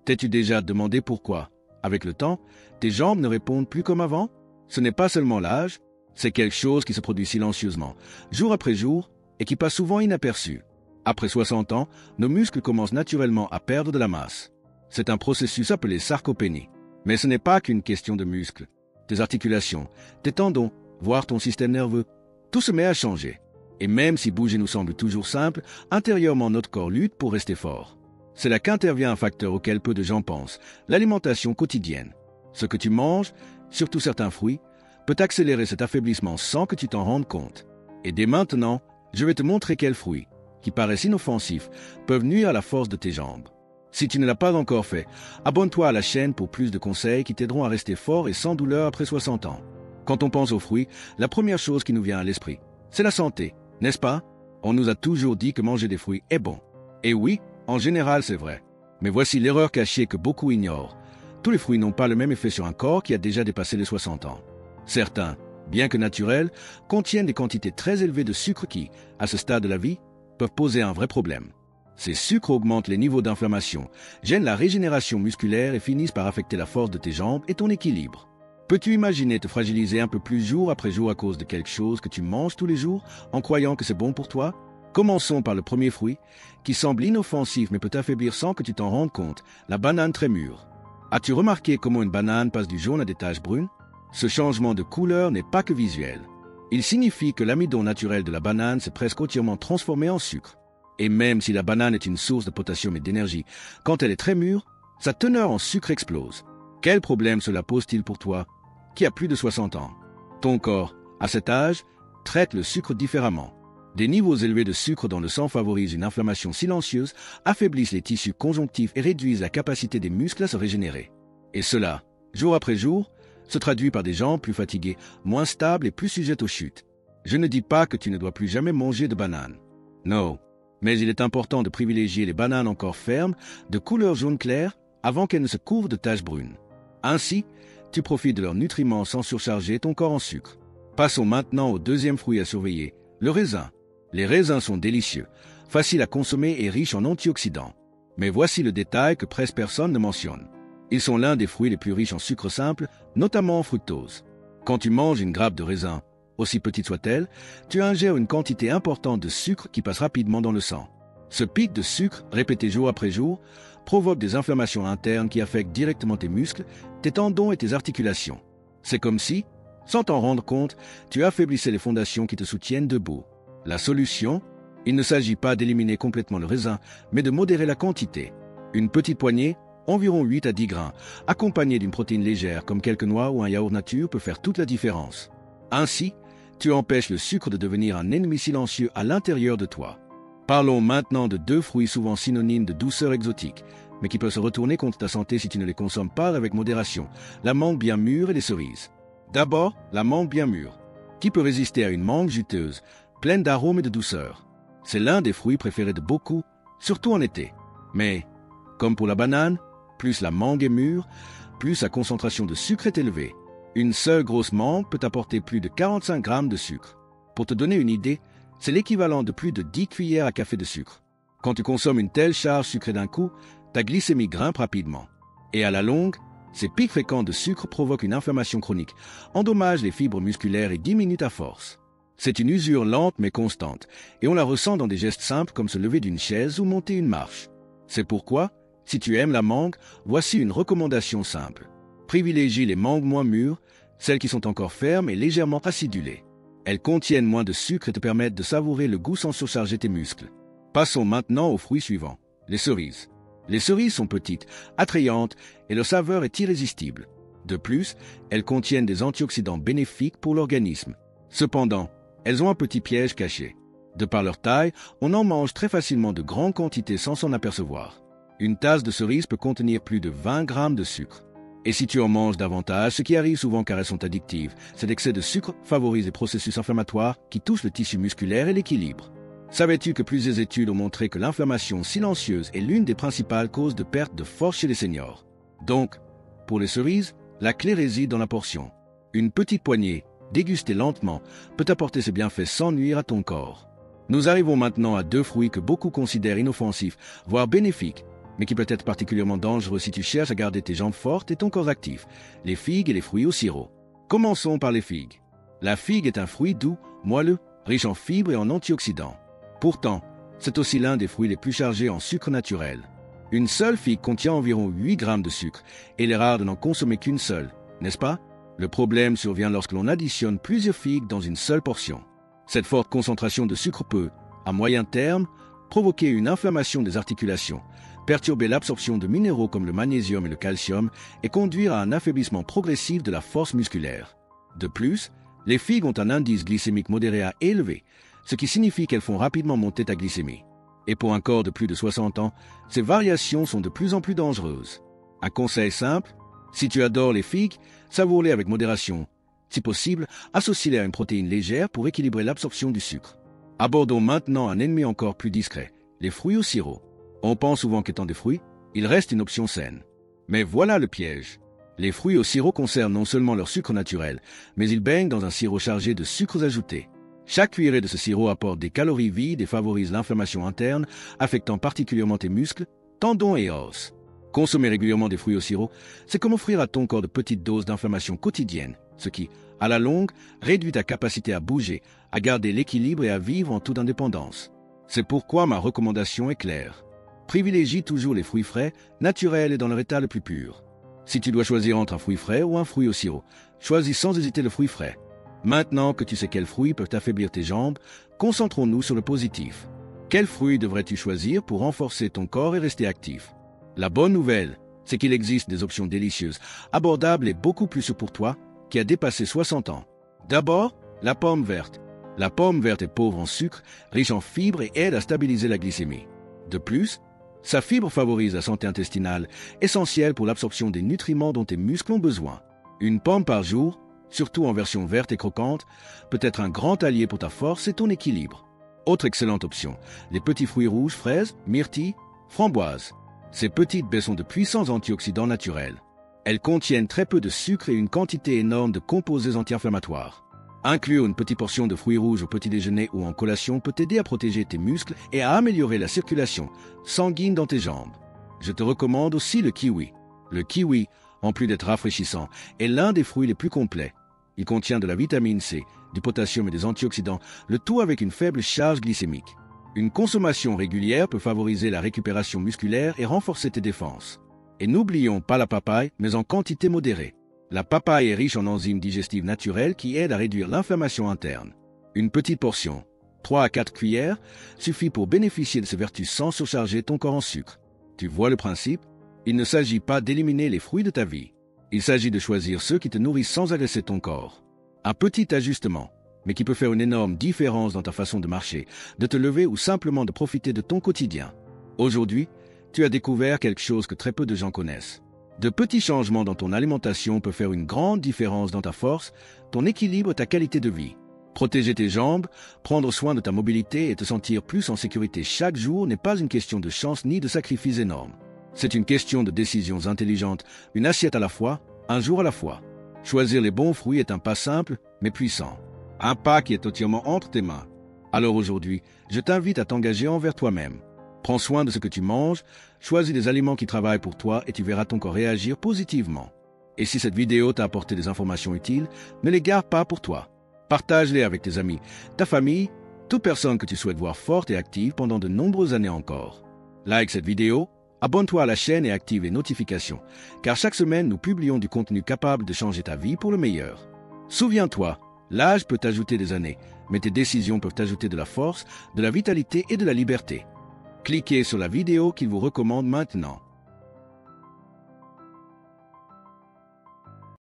T'es-tu déjà demandé pourquoi, avec le temps, tes jambes ne répondent plus comme avant? Ce n'est pas seulement l'âge, c'est quelque chose qui se produit silencieusement, jour après jour, et qui passe souvent inaperçu. Après 60 ans, nos muscles commencent naturellement à perdre de la masse. C'est un processus appelé sarcopénie. Mais ce n'est pas qu'une question de muscles. Tes articulations, tes tendons, voire ton système nerveux, tout se met à changer. Et même si bouger nous semble toujours simple, intérieurement notre corps lutte pour rester fort. C'est là qu'intervient un facteur auquel peu de gens pensent, l'alimentation quotidienne. Ce que tu manges, surtout certains fruits, peut accélérer cet affaiblissement sans que tu t'en rendes compte. Et dès maintenant, je vais te montrer quels fruits, qui paraissent inoffensifs, peuvent nuire à la force de tes jambes. Si tu ne l'as pas encore fait, abonne-toi à la chaîne pour plus de conseils qui t'aideront à rester fort et sans douleur après 60 ans. Quand on pense aux fruits, la première chose qui nous vient à l'esprit, c'est la santé, n'est-ce pas? On nous a toujours dit que manger des fruits est bon. Et oui, en général c'est vrai. Mais voici l'erreur cachée que beaucoup ignorent. Tous les fruits n'ont pas le même effet sur un corps qui a déjà dépassé les 60 ans. Certains, bien que naturels, contiennent des quantités très élevées de sucre qui, à ce stade de la vie, peuvent poser un vrai problème. Ces sucres augmentent les niveaux d'inflammation, gênent la régénération musculaire et finissent par affecter la force de tes jambes et ton équilibre. Peux-tu imaginer te fragiliser un peu plus jour après jour à cause de quelque chose que tu manges tous les jours en croyant que c'est bon pour toi? Commençons par le premier fruit, qui semble inoffensif mais peut t'affaiblir sans que tu t'en rendes compte, la banane très mûre. As-tu remarqué comment une banane passe du jaune à des taches brunes? Ce changement de couleur n'est pas que visuel. Il signifie que l'amidon naturel de la banane s'est presque entièrement transformé en sucre. Et même si la banane est une source de potassium et d'énergie, quand elle est très mûre, sa teneur en sucre explose. Quel problème cela pose-t-il pour toi, qui a plus de 60 ans? Ton corps, à cet âge, traite le sucre différemment. Des niveaux élevés de sucre dans le sang favorisent une inflammation silencieuse, affaiblissent les tissus conjonctifs et réduisent la capacité des muscles à se régénérer. Et cela, jour après jour, se traduit par des jambes plus fatiguées, moins stables et plus sujettes aux chutes. Je ne dis pas que tu ne dois plus jamais manger de bananes. Non. Mais il est important de privilégier les bananes encore fermes, de couleur jaune clair, avant qu'elles ne se couvrent de taches brunes. Ainsi, tu profites de leurs nutriments sans surcharger ton corps en sucre. Passons maintenant au deuxième fruit à surveiller, le raisin. Les raisins sont délicieux, faciles à consommer et riches en antioxydants. Mais voici le détail que presque personne ne mentionne. Ils sont l'un des fruits les plus riches en sucre simple, notamment en fructose. Quand tu manges une grappe de raisin, aussi petite soit-elle, tu ingères une quantité importante de sucre qui passe rapidement dans le sang. Ce pic de sucre, répété jour après jour, provoque des inflammations internes qui affectent directement tes muscles, tes tendons et tes articulations. C'est comme si, sans t'en rendre compte, tu affaiblissais les fondations qui te soutiennent debout. La solution? Il ne s'agit pas d'éliminer complètement le raisin, mais de modérer la quantité. Une petite poignée, environ 8 à 10 grains, accompagnée d'une protéine légère comme quelques noix ou un yaourt nature peut faire toute la différence. Ainsi, tu empêches le sucre de devenir un ennemi silencieux à l'intérieur de toi. Parlons maintenant de deux fruits souvent synonymes de douceur exotique, mais qui peuvent se retourner contre ta santé si tu ne les consommes pas avec modération, la mangue bien mûre et les cerises. D'abord, la mangue bien mûre. Qui peut résister à une mangue juteuse, pleine d'arômes et de douceur? C'est l'un des fruits préférés de beaucoup, surtout en été. Mais, comme pour la banane, plus la mangue est mûre, plus sa concentration de sucre est élevée. Une seule grosse mangue peut apporter plus de 45 grammes de sucre. Pour te donner une idée, c'est l'équivalent de plus de 10 cuillères à café de sucre. Quand tu consommes une telle charge sucrée d'un coup, ta glycémie grimpe rapidement. Et à la longue, ces pics fréquents de sucre provoquent une inflammation chronique, endommagent les fibres musculaires et diminuent ta force. C'est une usure lente mais constante, et on la ressent dans des gestes simples comme se lever d'une chaise ou monter une marche. C'est pourquoi, si tu aimes la mangue, voici une recommandation simple. Privilégie les mangues moins mûres, celles qui sont encore fermes et légèrement acidulées. Elles contiennent moins de sucre et te permettent de savourer le goût sans surcharger tes muscles. Passons maintenant au fruit suivant, les cerises. Les cerises sont petites, attrayantes et leur saveur est irrésistible. De plus, elles contiennent des antioxydants bénéfiques pour l'organisme. Cependant, elles ont un petit piège caché. De par leur taille, on en mange très facilement de grandes quantités sans s'en apercevoir. Une tasse de cerises peut contenir plus de 20 grammes de sucre. Et si tu en manges davantage, ce qui arrive souvent car elles sont addictives, cet excès de sucre favorise les processus inflammatoires qui touchent le tissu musculaire et l'équilibre. Savais-tu que plusieurs études ont montré que l'inflammation silencieuse est l'une des principales causes de perte de force chez les seniors? Donc, pour les cerises, la clé réside dans la portion. Une petite poignée, dégustée lentement, peut apporter ses bienfaits sans nuire à ton corps. Nous arrivons maintenant à deux fruits que beaucoup considèrent inoffensifs, voire bénéfiques, mais qui peut être particulièrement dangereux si tu cherches à garder tes jambes fortes et ton corps actif, les figues et les fruits au sirop. Commençons par les figues. La figue est un fruit doux, moelleux, riche en fibres et en antioxydants. Pourtant, c'est aussi l'un des fruits les plus chargés en sucre naturel. Une seule figue contient environ 8 grammes de sucre, et il est rare de n'en consommer qu'une seule, n'est-ce pas? Le problème survient lorsque l'on additionne plusieurs figues dans une seule portion. Cette forte concentration de sucre peut, à moyen terme, provoquer une inflammation des articulations, perturber l'absorption de minéraux comme le magnésium et le calcium et conduire à un affaiblissement progressif de la force musculaire. De plus, les figues ont un indice glycémique modéré à élevé, ce qui signifie qu'elles font rapidement monter ta glycémie. Et pour un corps de plus de 60 ans, ces variations sont de plus en plus dangereuses. Un conseil simple, si tu adores les figues, savoure-les avec modération. Si possible, associe-les à une protéine légère pour équilibrer l'absorption du sucre. Abordons maintenant un ennemi encore plus discret, les fruits au sirop. On pense souvent qu'étant des fruits, ils restent une option saine. Mais voilà le piège. Les fruits au sirop conservent non seulement leur sucre naturel, mais ils baignent dans un sirop chargé de sucres ajoutés. Chaque cuillerée de ce sirop apporte des calories vides et favorise l'inflammation interne, affectant particulièrement tes muscles, tendons et os. Consommer régulièrement des fruits au sirop, c'est comme offrir à ton corps de petites doses d'inflammation quotidienne, ce qui, à la longue, réduit ta capacité à bouger, à garder l'équilibre et à vivre en toute indépendance. C'est pourquoi ma recommandation est claire. Privilégie toujours les fruits frais, naturels et dans leur état le plus pur. Si tu dois choisir entre un fruit frais ou un fruit au sirop, choisis sans hésiter le fruit frais. Maintenant que tu sais quels fruits peuvent affaiblir tes jambes, concentrons-nous sur le positif. Quels fruits devrais-tu choisir pour renforcer ton corps et rester actif? La bonne nouvelle, c'est qu'il existe des options délicieuses, abordables et beaucoup plus sûres pour toi, qui a dépassé 60 ans. D'abord, la pomme verte. La pomme verte est pauvre en sucre, riche en fibres et aide à stabiliser la glycémie. De plus, sa fibre favorise la santé intestinale, essentielle pour l'absorption des nutriments dont tes muscles ont besoin. Une pomme par jour, surtout en version verte et croquante, peut être un grand allié pour ta force et ton équilibre. Autre excellente option, les petits fruits rouges, fraises, myrtilles, framboises. Ces petites baies sont de puissants antioxydants naturels. Elles contiennent très peu de sucre et une quantité énorme de composés anti-inflammatoires. Inclure une petite portion de fruits rouges au petit déjeuner ou en collation peut t'aider à protéger tes muscles et à améliorer la circulation sanguine dans tes jambes. Je te recommande aussi le kiwi. Le kiwi, en plus d'être rafraîchissant, est l'un des fruits les plus complets. Il contient de la vitamine C, du potassium et des antioxydants, le tout avec une faible charge glycémique. Une consommation régulière peut favoriser la récupération musculaire et renforcer tes défenses. Et n'oublions pas la papaye, mais en quantité modérée. La papaye est riche en enzymes digestives naturelles qui aident à réduire l'inflammation interne. Une petite portion, 3 à 4 cuillères, suffit pour bénéficier de ces vertus sans surcharger ton corps en sucre. Tu vois le principe? Il ne s'agit pas d'éliminer les fruits de ta vie. Il s'agit de choisir ceux qui te nourrissent sans agresser ton corps. Un petit ajustement, mais qui peut faire une énorme différence dans ta façon de marcher, de te lever ou simplement de profiter de ton quotidien. Aujourd'hui, tu as découvert quelque chose que très peu de gens connaissent. De petits changements dans ton alimentation peuvent faire une grande différence dans ta force, ton équilibre et ta qualité de vie. Protéger tes jambes, prendre soin de ta mobilité et te sentir plus en sécurité chaque jour n'est pas une question de chance ni de sacrifice énorme. C'est une question de décisions intelligentes, une assiette à la fois, un jour à la fois. Choisir les bons fruits est un pas simple, mais puissant. Un pas qui est entièrement entre tes mains. Alors aujourd'hui, je t'invite à t'engager envers toi-même. Prends soin de ce que tu manges, choisis des aliments qui travaillent pour toi et tu verras ton corps réagir positivement. Et si cette vidéo t'a apporté des informations utiles, ne les garde pas pour toi. Partage-les avec tes amis, ta famille, toute personne que tu souhaites voir forte et active pendant de nombreuses années encore. Like cette vidéo, abonne-toi à la chaîne et active les notifications, car chaque semaine nous publions du contenu capable de changer ta vie pour le meilleur. Souviens-toi, l'âge peut t'ajouter des années, mais tes décisions peuvent t'ajouter de la force, de la vitalité et de la liberté. Cliquez sur la vidéo qu'il vous recommande maintenant.